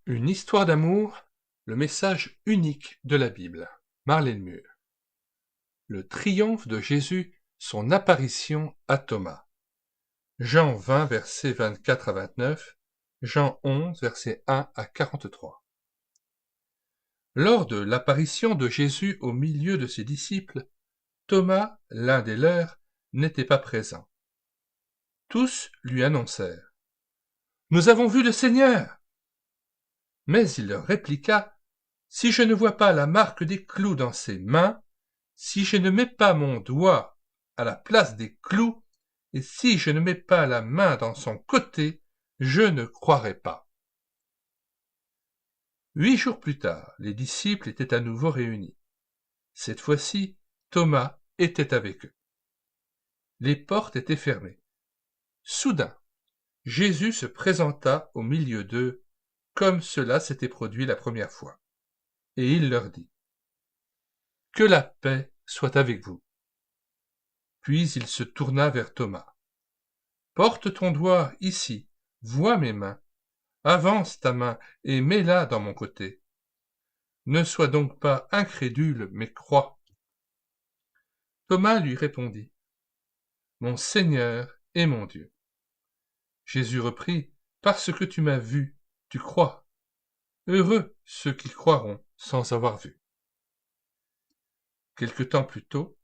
Une histoire d'amour, le message unique de la Bible. Marlène Mur. Le triomphe de Jésus, son apparition à Thomas. Jean 20, versets 24 à 29, Jean 11, versets 1 à 43. Lors de l'apparition de Jésus au milieu de ses disciples, Thomas, l'un des leurs, n'était pas présent. Tous lui annoncèrent « Nous avons vu le Seigneur !» Mais il leur répliqua « Si je ne vois pas la marque des clous dans ses mains, si je ne mets pas mon doigt à la place des clous, et si je ne mets pas la main dans son côté, je ne croirai pas. » 8 jours plus tard, les disciples étaient à nouveau réunis. Cette fois-ci, Thomas était avec eux. Les portes étaient fermées. Soudain, Jésus se présenta au milieu d'eux, comme cela s'était produit la première fois. Et il leur dit « Que la paix soit avec vous. » Puis il se tourna vers Thomas. « Porte ton doigt ici, vois mes mains. Avance ta main et mets-la dans mon côté. Ne sois donc pas incrédule, mais crois. » Thomas lui répondit « Mon Seigneur et mon Dieu. » Jésus reprit « Parce que tu m'as vu, tu crois. Heureux ceux qui croiront sans avoir vu. » Quelque temps plus tôt,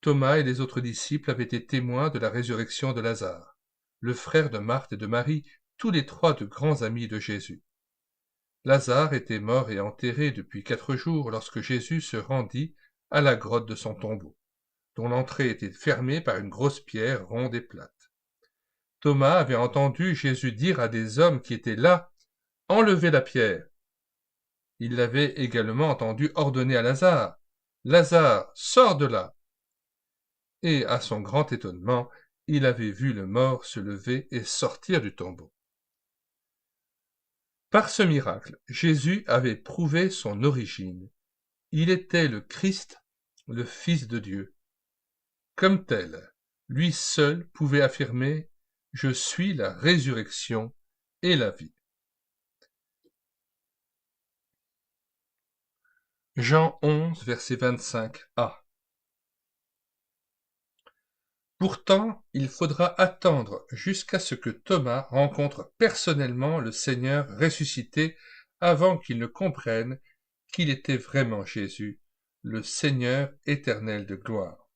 Thomas et les autres disciples avaient été témoins de la résurrection de Lazare, le frère de Marthe et de Marie, tous les trois de grands amis de Jésus. Lazare était mort et enterré depuis 4 jours lorsque Jésus se rendit à la grotte de son tombeau, dont l'entrée était fermée par une grosse pierre ronde et plate. Thomas avait entendu Jésus dire à des hommes qui étaient là « Enlevez la pierre !» Il l'avait également entendu ordonner à Lazare « Lazare, sors de là !» Et à son grand étonnement, il avait vu le mort se lever et sortir du tombeau. Par ce miracle, Jésus avait prouvé son origine. Il était le Christ, le Fils de Dieu. Comme tel, lui seul pouvait affirmer « Je suis la résurrection et la vie ». Jean 11, verset 25a. Pourtant, il faudra attendre jusqu'à ce que Thomas rencontre personnellement le Seigneur ressuscité avant qu'il ne comprenne qu'il était vraiment Jésus, le Seigneur éternel de gloire.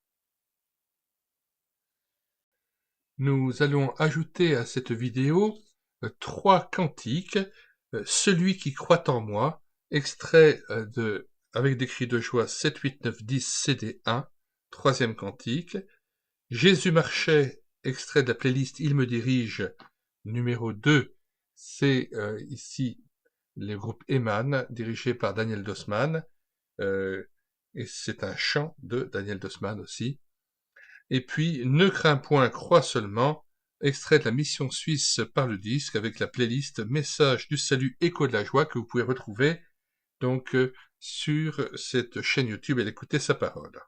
Nous allons ajouter à cette vidéo 3 cantiques. Celui qui croit en moi, extrait avec des cris de joie 7, 8, 9, 10, CD 1, 3e cantique. Jésus marchait, extrait de la playlist Il me dirige, numéro 2, c'est ici le groupe Eman, dirigé par Daniel Dossmann, et c'est un chant de Daniel Dossmann aussi. Et puis Ne crains point, crois seulement, extrait de la mission suisse par le disque, avec la playlist Message du salut, écho de la joie, que vous pouvez retrouver donc sur cette chaîne YouTube et écouter sa parole.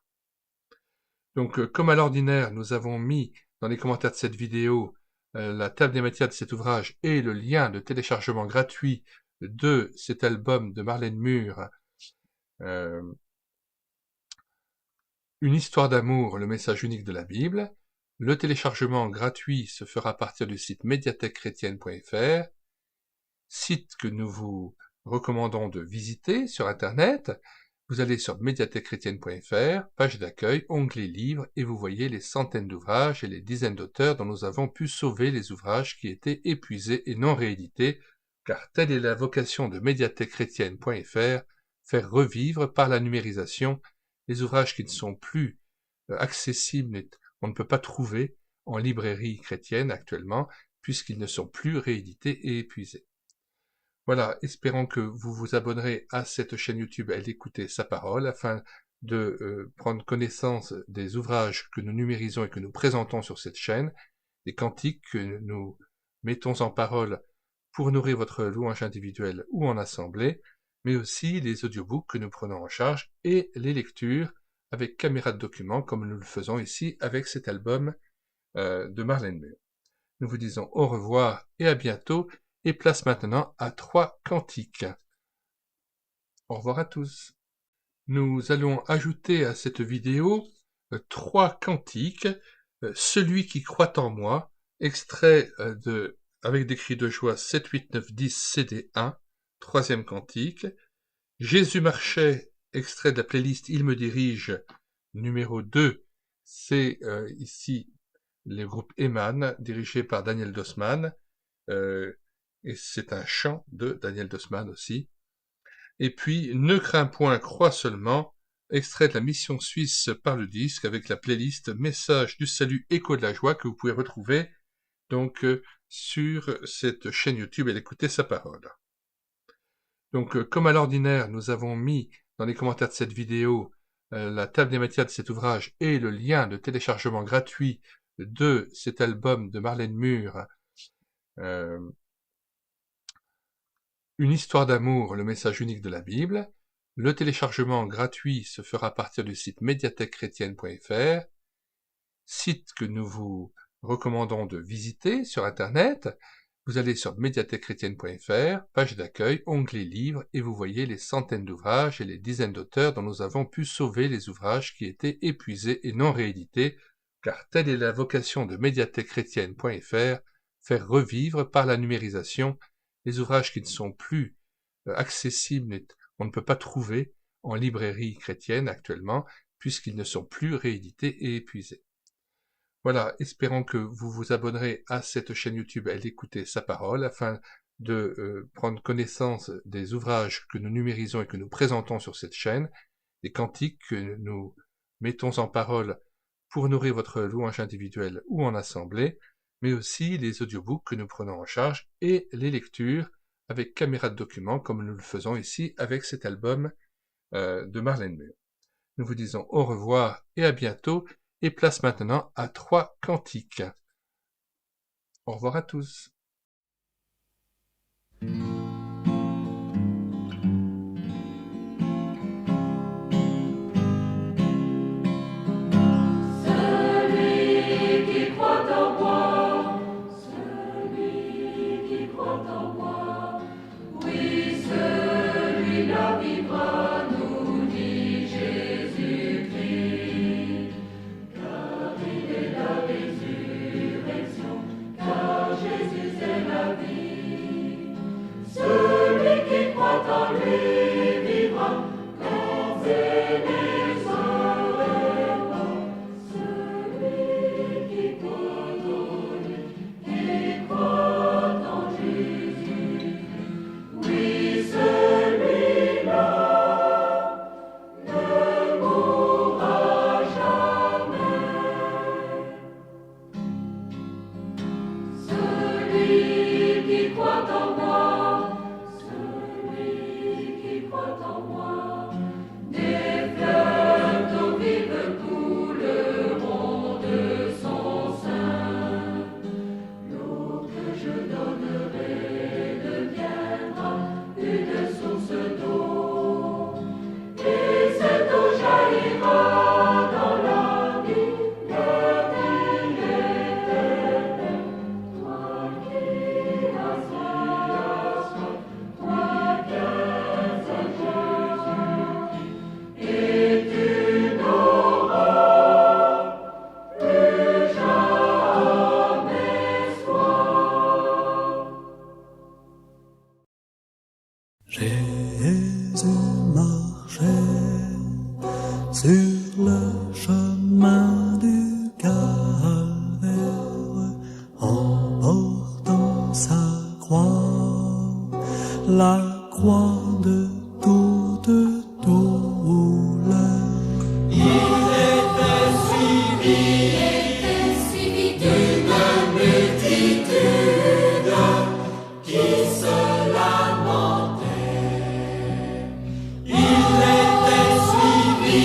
Donc, comme à l'ordinaire, nous avons mis dans les commentaires de cette vidéo la table des matières de cet ouvrage et le lien de téléchargement gratuit de cet album de Marlène Mur, Une histoire d'amour, le message unique de la Bible. Le téléchargement gratuit se fera à partir du site médiathèquechrétienne.fr, site que nous vous recommandons de visiter sur Internet. Vous allez sur médiathèquechrétienne.fr, page d'accueil, onglet livres, et vous voyez les centaines d'ouvrages et les dizaines d'auteurs dont nous avons pu sauver les ouvrages qui étaient épuisés et non réédités, car telle est la vocation de médiathèquechrétienne.fr, faire revivre par la numérisation les ouvrages qui ne sont plus accessibles, on ne peut pas trouver en librairie chrétienne actuellement, puisqu'ils ne sont plus réédités et épuisés. Voilà, espérons que vous vous abonnerez à cette chaîne YouTube et d'écouter sa parole afin de prendre connaissance des ouvrages que nous numérisons et que nous présentons sur cette chaîne, des cantiques que nous mettons en parole pour nourrir votre louange individuelle ou en assemblée, mais aussi les audiobooks que nous prenons en charge et les lectures avec caméra de document comme nous le faisons ici avec cet album de Marlène Mur. Nous vous disons au revoir et à bientôt. et place maintenant à 3 cantiques. Au revoir à tous. Nous allons ajouter à cette vidéo 3 cantiques. Celui qui croit en moi, extrait avec des cris de joie 7, 8, 9, 10, CD 1, 3e cantique. Jésus marchait, extrait de la playlist Il me dirige, numéro 2, c'est ici le groupe Eman, dirigé par Daniel Dossmann, et c'est un chant de Daniel Dossmann aussi. Et puis Ne crains point, crois seulement, extrait de la mission suisse par le disque, avec la playlist Message du salut, écho de la joie, que vous pouvez retrouver donc sur cette chaîne YouTube et écouter sa parole. Donc, comme à l'ordinaire, nous avons mis dans les commentaires de cette vidéo la table des matières de cet ouvrage et le lien de téléchargement gratuit de cet album de Marlène Mur, Une histoire d'amour, le message unique de la Bible. Le téléchargement gratuit se fera à partir du site médiathèquechrétienne.fr, site que nous vous recommandons de visiter sur Internet. Vous allez sur médiathèquechrétienne.fr, page d'accueil, onglet livres, et vous voyez les centaines d'ouvrages et les dizaines d'auteurs dont nous avons pu sauver les ouvrages qui étaient épuisés et non réédités, car telle est la vocation de médiathèquechrétienne.fr, faire revivre par la numérisation les ouvrages qui ne sont plus accessibles, on ne peut pas trouver en librairie chrétienne actuellement, puisqu'ils ne sont plus réédités et épuisés. Voilà, espérons que vous vous abonnerez à cette chaîne YouTube et d'écouter sa parole, afin de prendre connaissance des ouvrages que nous numérisons et que nous présentons sur cette chaîne, des cantiques que nous mettons en parole pour nourrir votre louange individuelle ou en assemblée, mais aussi les audiobooks que nous prenons en charge et les lectures avec caméra de document, comme nous le faisons ici avec cet album de Marlène Mur. Nous vous disons au revoir et à bientôt, et place maintenant à 3 cantiques. Au revoir à tous. Jésus marchait sur le chemin du calvaire en portant sa croix, la croix de toute douleur. Il était suivi d'une multitude qui se lamentait. Il était suivi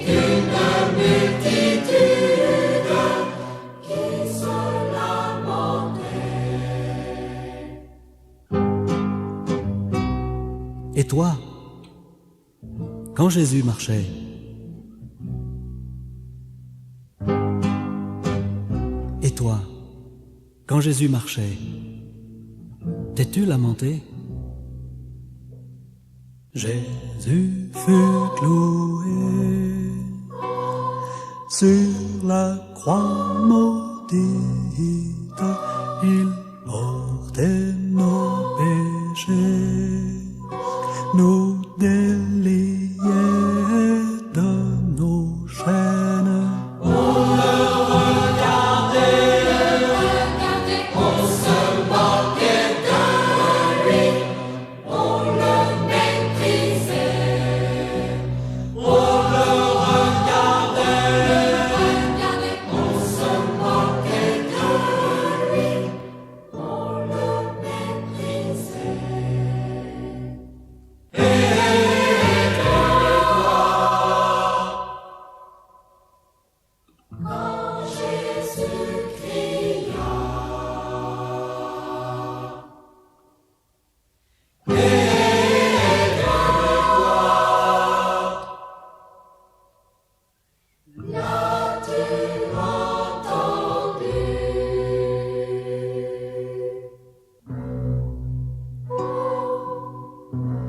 d'une multitude qui se lamentait. Et toi, quand Jésus marchait, et toi, quand Jésus marchait, T'es-tu lamenté? Jésus fut cloué sur la croix maudite, il portait nos péchés, nous déliait de nos chaînes.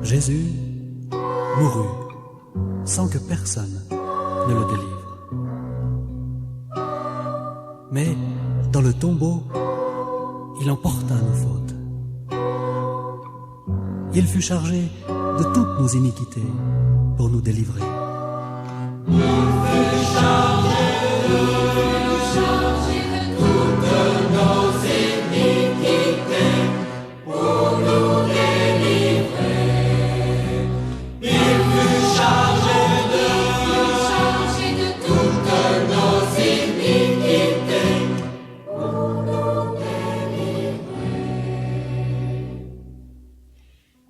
Jésus mourut sans que personne ne le délivre. Mais dans le tombeau, il emporta nos fautes. Il fut chargé de toutes nos iniquités pour nous délivrer. Il fut chargé de toutes nos iniquités pour nous délivrer. Il fut chargé de toutes nos iniquités pour nous délivrer.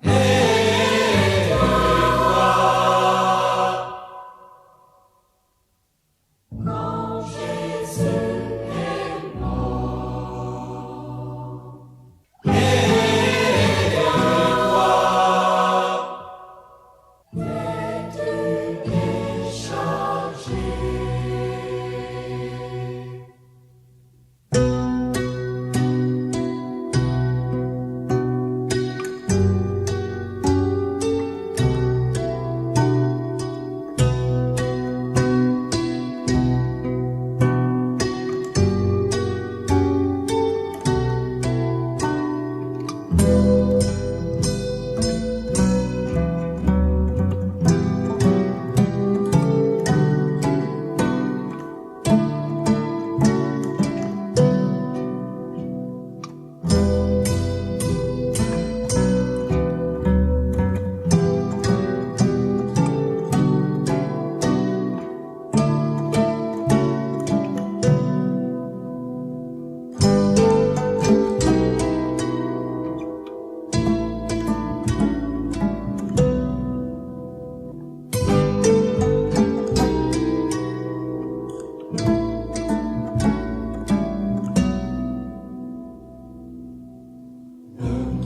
Et toi, quand Jésus est mort, et toi, es-tu déchargé?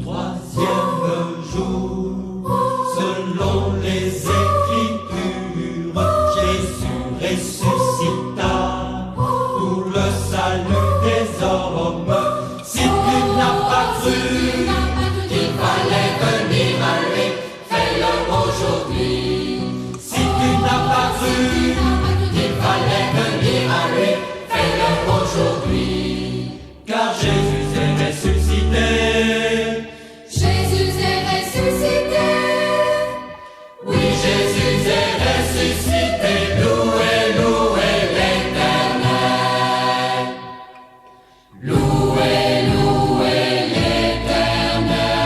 Troisième jour, selon les Écritures, Jésus ressuscita pour le salut des hommes. Si tu n'as pas cru qu'il fallait venir à lui, fais-le aujourd'hui. Si tu n'as pas cru qu'il fallait venir à lui, fais-le aujourd'hui. Car Jésus est ressuscité. Jésus est ressuscité. Oui, Jésus est ressuscité, louez, louez l'Éternel. Louez, louez l'Éternel.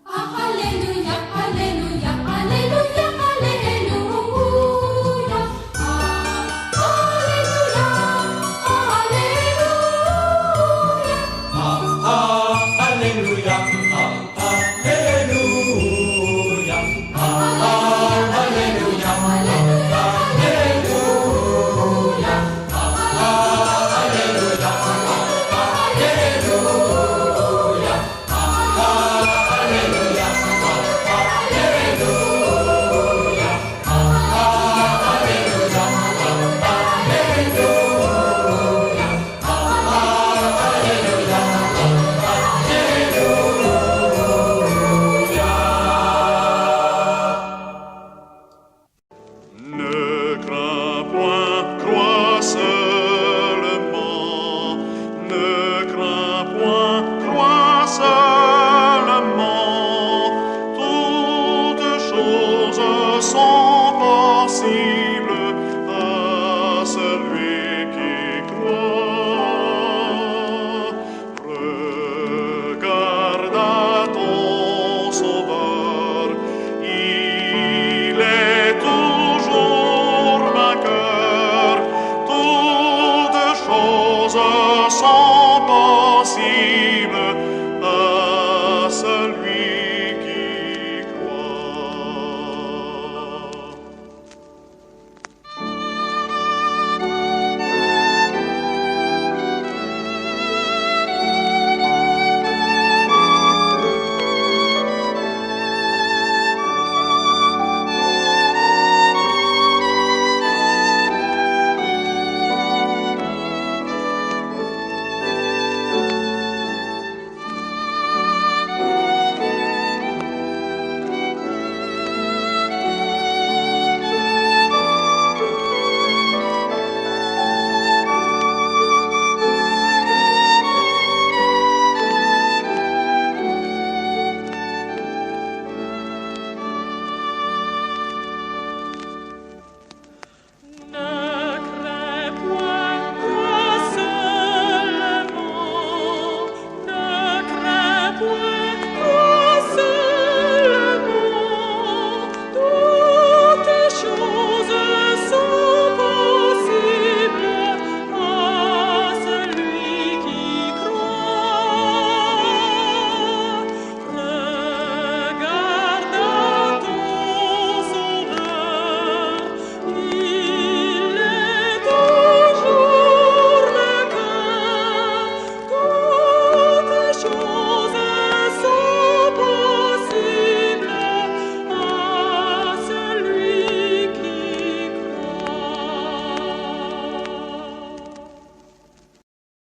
Ah, alléluia, alléluia, alléluia, alléluia. Ah, alléluia, alléluia. Ah, ah, alléluia.